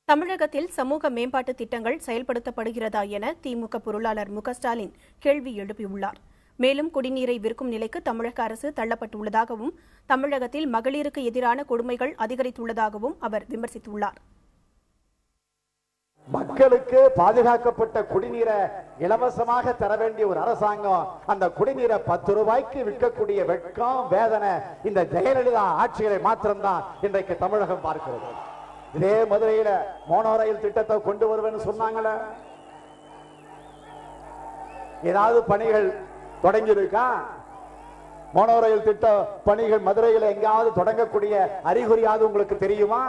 தமிழகத்தில் சமூக மேம்பாட்டு திட்டங்கள் செயல்படுத்தப்படுகிறதா என திமுக பொருளாளர் மு க ஸ்டாலின் கேள்வி எழுப்பியுள்ளார். மேலும் குடிநீரை விற்கும் நிலைக்கு தமிழக அரசு தள்ளப்பட்டுள்ளதாகவும் தமிழகத்தில் மகளிருக்கு எதிரான கொடுமைகள் அதிகரித்துள்ளதாகவும் அவர் விமர்சித்துள்ளார். மக்களுக்கு பாதுகாக்கப்பட்ட குடிநீரை இலவசமாக தர வேண்டிய ஒரு அரசாங்கம் அந்த குடிநீரை 10 ரூபாய்க்கு விற்கக்கூடிய வெட்கம் வேதனை இந்த ஜெயலலிதா ஆட்சிகளை மாத்திரம்தான் இன்றைக்கு தமிழகம் பார்க்கிறது. இதே மதுரையில மோனோ ரயில் திட்டத்தை கொண்டு வருவேன்னு சொன்னாங்களே, ஏதாவது பணிகள் தொடங்கியிருக்கா? மோனோ ரயில் திட்ட பணிகள் மதுரையில எங்காவது தொடங்கக்கூடிய அறிகுறியாவது உங்களுக்கு தெரியுமா?